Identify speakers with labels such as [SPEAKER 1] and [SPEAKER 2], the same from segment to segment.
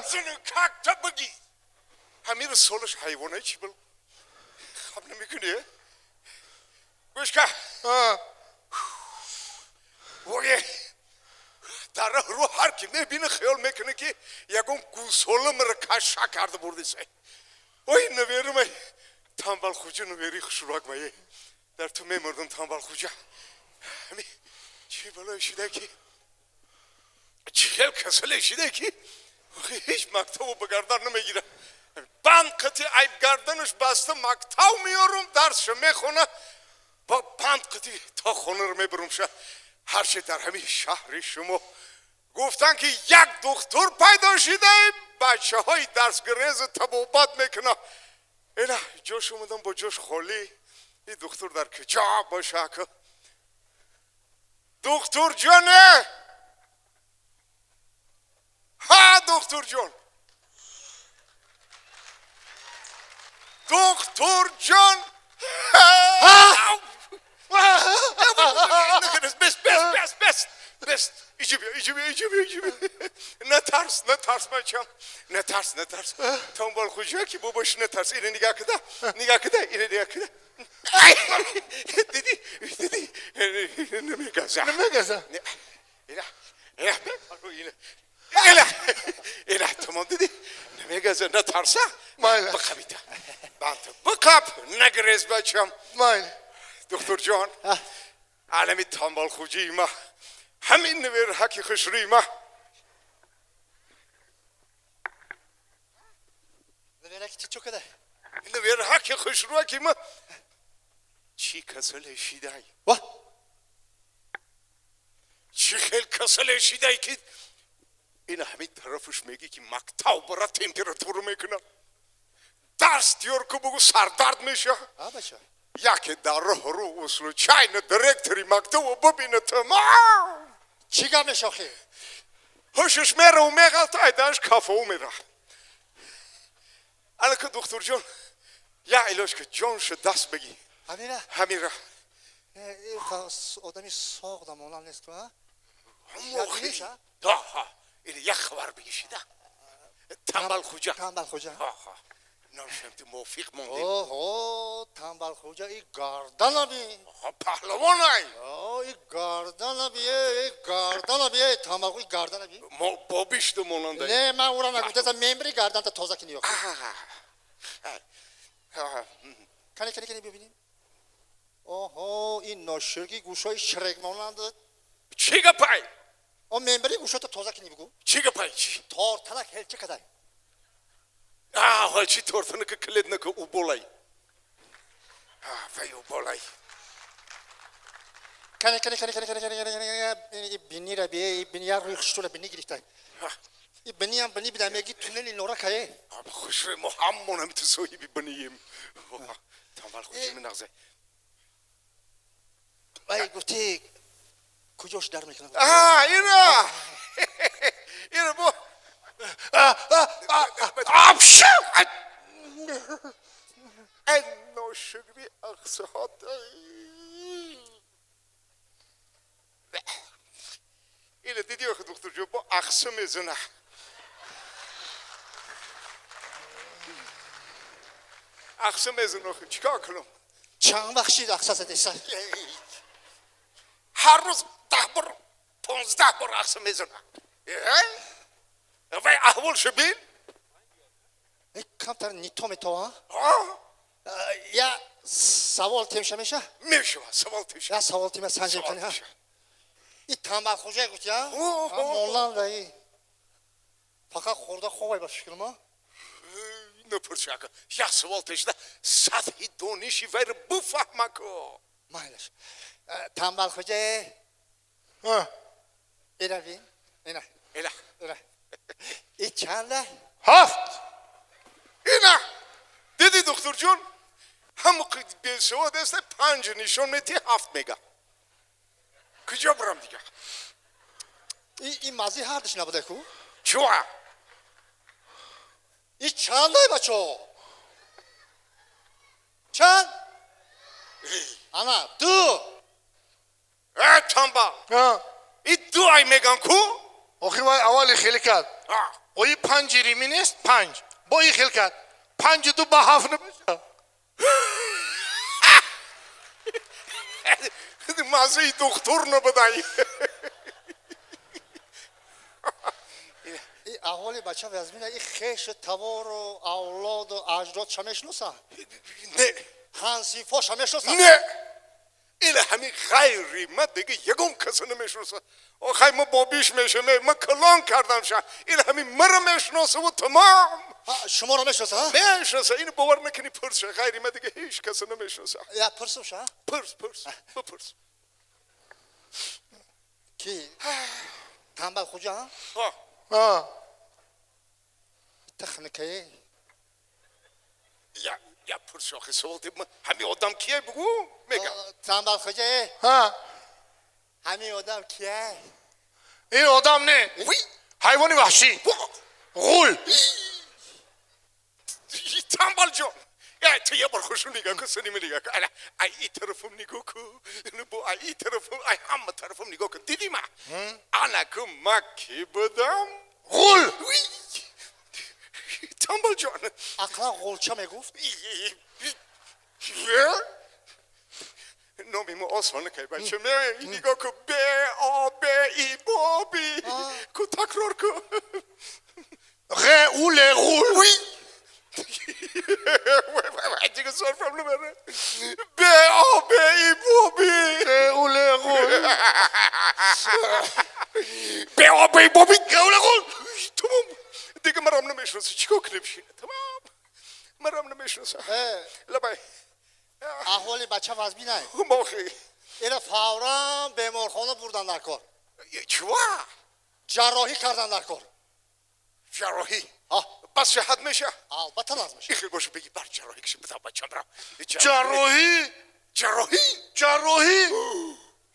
[SPEAKER 1] Senin kalkta bagi. Hamir solış hayvana çibel. Hamle mi günü? Kuşka. Oye. Dara ruh har ki ne bini khayal mekne ki yagon kusolum rakaşa kardı buradaysa. Oy ne verme. Tambalxuca ne veri xuşurak maye. Der tu memurdum Tambalxuca. Hani çi bala işide ki. Çiğel kasale işide ki. Hiç maktabı bu gardan ne gire. Ben kıtı ayıp gardanış bastım maktabmıyorum dersi mekhona. Band kıtı ta khonur mebrumşa. Her şey der hemi şahri şumo. گفتن که یک دکتر پیدا شده بچه‌های درس گریز طبابت میکنه اینا جوش اومدن با جوش خالی این دکتر در کجا باشه که دکتر جانه ها دکتر جان دکتر جان بس ایجی نه ترس بچم نه ترس تنبالخوجا کی باباش نه ترس اینو نگاه کده اینو نگاه کده دیدی نمیگذه اینا تمام دیدی نمیگذه نه ترسه بخویده بخواب نگریز بچم دکتر جان عالمی تنبالخوجی ما همین نویر حکی خشری ما نویر حکی خشروه که ما چی کسل شیدایی چی خیل کسل شیدایی که این همین طرفش میگی که مکتب برای تمپراتور میکنه درس دیار که بگو سردرد میشه یکی در رو اصلو چای نه درکتری مکتب و ببینه تمام
[SPEAKER 2] چیگاه میشه خیلی؟
[SPEAKER 1] هوشش میره و میگلت ایدانش کافه و میره الان که دکتر جان یا علاج که جانش دست بگی همیره
[SPEAKER 2] آدمی ساق دمانم نیست که
[SPEAKER 1] ها این یک خبر بگیشیده تنبالخوجا نامشم موفق موندیم
[SPEAKER 2] تنبالخوجا این گردن بی
[SPEAKER 1] پهلوان ای
[SPEAKER 2] این گردن بی تنبالخوجا گردن بی
[SPEAKER 1] ما بابیش دو ماننده
[SPEAKER 2] نه من او را نگوده ممبری گردن تا تازه کنی کنی ببینیم این ناشرگی گوشای شرک ماننده
[SPEAKER 1] چی گپای
[SPEAKER 2] ممبری گوشا تا تازه کنی بگو
[SPEAKER 1] چی گپای چی
[SPEAKER 2] تارتنک هل چه کدای
[SPEAKER 1] چی تورتنه که کلید نکه او بولای وای او بولای
[SPEAKER 2] کنی بینی را بیه بینی ها روی خشتو را بینی گریفته این بینی هم بینی بیدم یکی تونلی نورا که
[SPEAKER 1] خوش رو ما همون هم تو سویی بی بینیم تنبالخوجی من نغزه
[SPEAKER 2] وای گفتی کجاش در میکنه
[SPEAKER 1] اینا بو انو شگری اقصهات اینو دیدی آخه دکتر جو با اقصه میزنه اقصه میزنه آخه چیکار کنم
[SPEAKER 2] چند وقت شید اقصه زده سر
[SPEAKER 1] هر روز 15 بار اقصه میزنه وای احوال شبین
[SPEAKER 2] کم تر نیتو میتوه یا سوال تیمشه میشه
[SPEAKER 1] سوال تیمشه
[SPEAKER 2] یا سوال تیمه سنجیم کنی ها این تنبالخوجا گفتی ها مولان دایی فقط خورده خوبای باشه کنم
[SPEAKER 1] نپرسه اگه یا سوال تیشده سطحی دونیشی ویر بفهمه که
[SPEAKER 2] مایلش تنبالخوجا اینا بین اینا این چنده؟
[SPEAKER 1] 7 اینا دیدی دکتر جون همه بیلسوا دسته 5 نشون میتی 7 میگه کجا برم دیگه
[SPEAKER 2] این مازی هردش نبوده کو؟
[SPEAKER 1] چوه
[SPEAKER 2] این چنده بچه چند؟ انا 2
[SPEAKER 1] تنبال
[SPEAKER 3] ها
[SPEAKER 1] این دو ای میگن کو
[SPEAKER 3] آخه وای اولی خیلی کرد
[SPEAKER 1] آه.
[SPEAKER 3] اوی 5 ریمی نیست 5 با این خیلی کرد 5 دو با 7 نمیشه
[SPEAKER 1] مازه دکتر نبودایی
[SPEAKER 2] این احوال بچه وزمینه این خیش توار و اولاد و اجداد چه میشناسن؟
[SPEAKER 1] نه
[SPEAKER 2] هنسیفا چه میشناسن؟
[SPEAKER 1] نه این همین غیری من دیگه یکم کسی نمیشناسه آخه ما بابیش میشه من کلان کردم شه این همین مرا میشناسه و تمام
[SPEAKER 2] شما رو میشناسه؟
[SPEAKER 1] میشناسه اینو باور نکنی پرسه غیری من دیگه هیچ کسی نمیشناسه
[SPEAKER 2] یا پرسوش ها؟
[SPEAKER 1] پرس بپرس
[SPEAKER 2] کی؟ تنبالخوجا ها؟
[SPEAKER 1] ها
[SPEAKER 3] ها
[SPEAKER 2] تخنکه
[SPEAKER 1] یا پرس آخه سوال همین آدم کیه بگو میگم
[SPEAKER 2] تنبالخوجا
[SPEAKER 3] ها
[SPEAKER 2] همین آدم کیه؟
[SPEAKER 3] این آدم نه
[SPEAKER 1] وی
[SPEAKER 3] حیوانی وحشی غول
[SPEAKER 1] تنبال جان تو یه بار خوشو نگاه کن سنی نگاه کن ای طرفم نگاه کن با ای طرفم ای همه طرفم نگاه کن دیدی ما انا که مکی بدم
[SPEAKER 3] غول
[SPEAKER 1] تنبال جان
[SPEAKER 2] اقلا غولچه میگفت؟
[SPEAKER 1] نامی ما آسانه که بچه می نگاه کن به آبه ای بابی که تکرار کن
[SPEAKER 3] غول غول
[SPEAKER 1] دیگه صرفم نبره به آبه ای بابی
[SPEAKER 3] غول غول
[SPEAKER 1] به آبه ای بابی غول غول تمام دیگه مرام نمیشناسه چیکار کنه بشینه تمام مرام نمیشناسه لبای
[SPEAKER 2] احوال بچه وزمینه
[SPEAKER 1] ماخی
[SPEAKER 2] اینا فورا بیمارخانه بردن در کار
[SPEAKER 1] چوا
[SPEAKER 2] جراحی کردن در کار
[SPEAKER 1] جراحی
[SPEAKER 2] ها
[SPEAKER 1] بس شهد میشه
[SPEAKER 2] البته لازم میشه
[SPEAKER 1] این خیلی باشه بگی بر جراحی کشیم بتا بچم برم
[SPEAKER 3] جراحی
[SPEAKER 1] جراحی
[SPEAKER 3] جراحی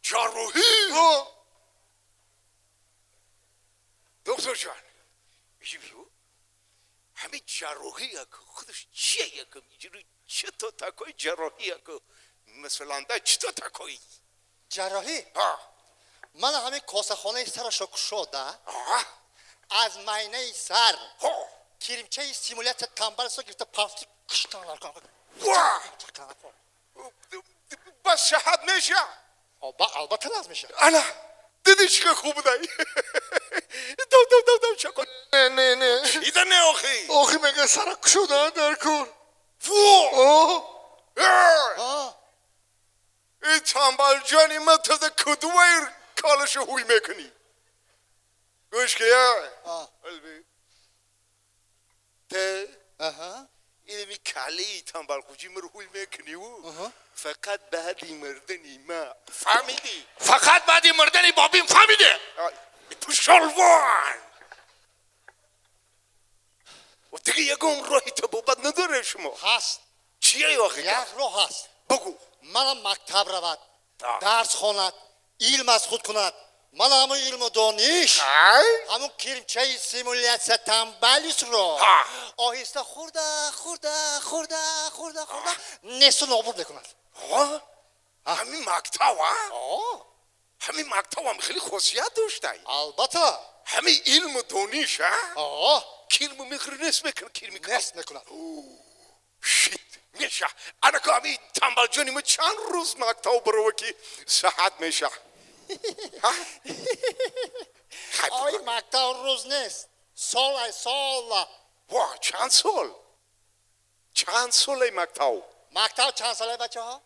[SPEAKER 1] جراحی دکتر جان میشه بیرو همین جراحی که خودش چیه یکم اینجوری چطور تاکوی جراحی که مثلا ده چطور تاکوی
[SPEAKER 2] جراحی
[SPEAKER 1] ها
[SPEAKER 2] من همین کاسه خانه سر شک شده
[SPEAKER 1] ها
[SPEAKER 2] از مینه سر
[SPEAKER 1] ها
[SPEAKER 2] کریمچه سیمولیت تنبال سو گرفته پلاستیک کشتن در کار
[SPEAKER 1] واه بس شهد میشه
[SPEAKER 2] البته لازم میشه
[SPEAKER 1] انا دیدی چه خوب دایی دو چکن
[SPEAKER 3] نه
[SPEAKER 1] ایده نه آخی
[SPEAKER 3] آخه میگه سرک شده در کار
[SPEAKER 1] این تنبال جانی من تا ده کدوی کالش هوی میکنی گوش که یا قلبی ته این می کالی تنبالخوجی مر هوی میکنی و فقط بعدی مردنی ما فهمیدی
[SPEAKER 3] فقط بعدی مردنی بابیم فهمیده
[SPEAKER 1] پشالوان و دیگه یکم راهی تبابت نداره شما
[SPEAKER 2] هست
[SPEAKER 1] چیه آخی
[SPEAKER 2] یک راه هست
[SPEAKER 1] بگو
[SPEAKER 2] من مکتب رود درس خواند علم از خود کند من همون علم و دانش همون کریمچه سیمولیت تنبالیس رو آهسته خورده نصف نابود بکند
[SPEAKER 1] همین مکتب همین مکتب هم خیلی خاصیت داشته
[SPEAKER 2] البته
[SPEAKER 1] همین علم و دانش کلمه میخوری نصف میکنه
[SPEAKER 2] نصف میکند
[SPEAKER 1] شیت میشه انا که همین تنبال جانی ما چند روز مکتب برو که صحت میشه
[SPEAKER 2] آی مکتب روز نیست سال
[SPEAKER 1] واه چند سال ای مکتب
[SPEAKER 2] چند ساله بچه ها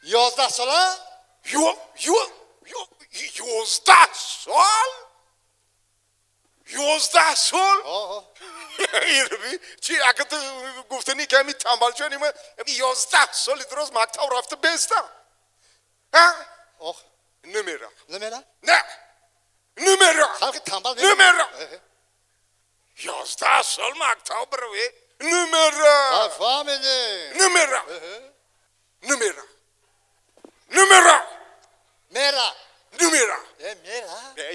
[SPEAKER 2] 11 ساله
[SPEAKER 1] 11 سال 11 سال چی اگه تو گفتنی که همین تنبال جانی ما 11 سال درست مکتب رفته بیسته نمیره نه نمیره
[SPEAKER 2] خلق تنبال
[SPEAKER 1] نمیره 11 سال مکتب بروی نمیره
[SPEAKER 2] فهمیده
[SPEAKER 1] نمیره
[SPEAKER 2] میره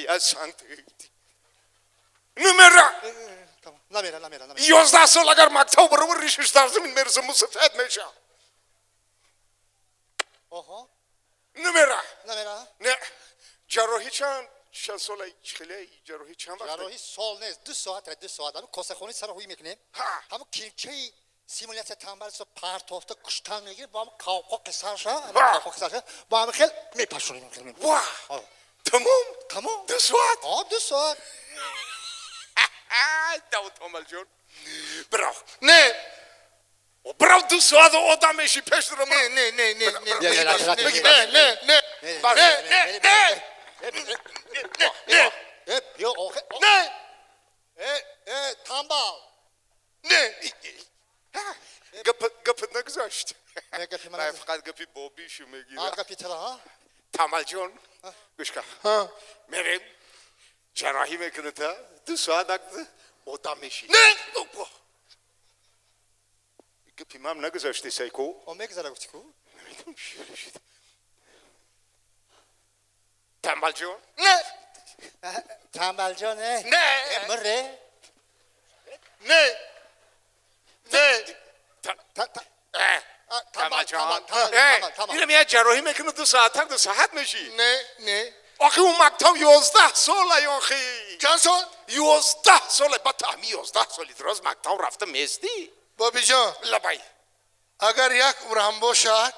[SPEAKER 1] یا سنت نمیره 11 سال اگر مکتب برو ریشش در زمین میرسه مسفید میشه نمیره
[SPEAKER 2] نمیره
[SPEAKER 1] نه جراحی چند ساله خیلی جراحی چند وقته
[SPEAKER 2] جراحی سال نیست 2 ساعت همون کاسه خونی سر روی میکنیم همون کلچه سیمولیت تنبل رو پرتافته کشتن میگیره با هم کاوکاک سرشه با هم خیلی میپشونیم
[SPEAKER 1] واه تمام 2 ساعت
[SPEAKER 2] 2 ساعت
[SPEAKER 1] داود تامل جون برو
[SPEAKER 3] نه
[SPEAKER 1] برو 2 ساعت آدم میشی پیش رو
[SPEAKER 3] نه نه نه نه نه
[SPEAKER 2] نه
[SPEAKER 3] نه نه نه
[SPEAKER 2] بیا آخه
[SPEAKER 3] نه
[SPEAKER 2] تنبل
[SPEAKER 3] نه
[SPEAKER 1] گپت نگذاشت
[SPEAKER 2] گپی من
[SPEAKER 1] من فقط گپی بابیشو میگیرم
[SPEAKER 2] گپی تلا
[SPEAKER 1] تامل جون گوش کن میریم جراحی میکنه تا 2 ساعت آدم میشی
[SPEAKER 3] نه
[SPEAKER 1] گپی من نگذاشتی سیکو
[SPEAKER 2] میگذاره گفتی کو
[SPEAKER 1] نمیدونم چی شد تنبل جون
[SPEAKER 3] نه
[SPEAKER 2] تنبل جانه
[SPEAKER 3] نه
[SPEAKER 2] مره
[SPEAKER 3] نه نه
[SPEAKER 1] تنبل جان
[SPEAKER 2] تمام
[SPEAKER 1] اینم یه جراحی میکنه 2 ساعت 2 ساعت میشی
[SPEAKER 3] نه نه
[SPEAKER 1] آخه اون مکتب 11 ساله آخه
[SPEAKER 3] چند سال
[SPEAKER 1] 11 ساله با تهمی 11 سالی دراز مکتب رفته میستی
[SPEAKER 3] بابی جان
[SPEAKER 1] لبای
[SPEAKER 3] اگر یک عمر هم باشد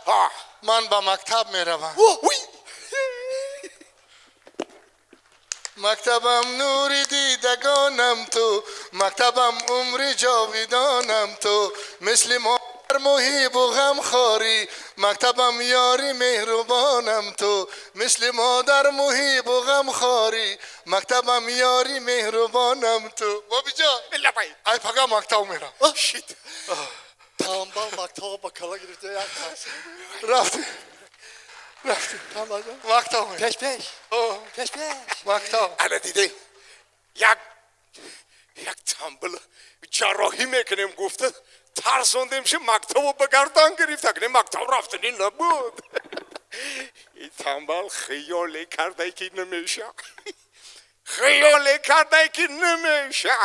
[SPEAKER 3] من با مکتب میروم مکتبم نور دیدگانم تو مکتبم عمر جاویدانم تو مثل مادر محیب و غمخواری مکتبم یاری مهربانم تو مثل مادر محیب و غمخواری مکتبم یاری مهربانم تو بابی جان
[SPEAKER 1] لبای
[SPEAKER 3] ای پگاه مکتب میرم
[SPEAKER 1] شیت
[SPEAKER 2] تنبل مکتب با کلا گرفته یک تاس
[SPEAKER 3] رفتی
[SPEAKER 2] تنبل جان
[SPEAKER 3] مکتب میرم
[SPEAKER 2] پیش
[SPEAKER 3] مکتب
[SPEAKER 1] انا دیده یک تنبل جراحی میکنیم گفته ترسوندیم شه مکتب رو بگردن گرفت اگه مکتب رفتنی نبود این تنبل خیالی کرده که نمیشه خیالی کرده که نمیشه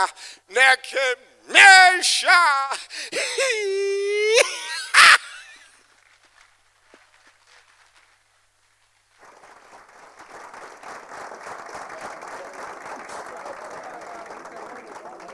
[SPEAKER 1] نه که میشه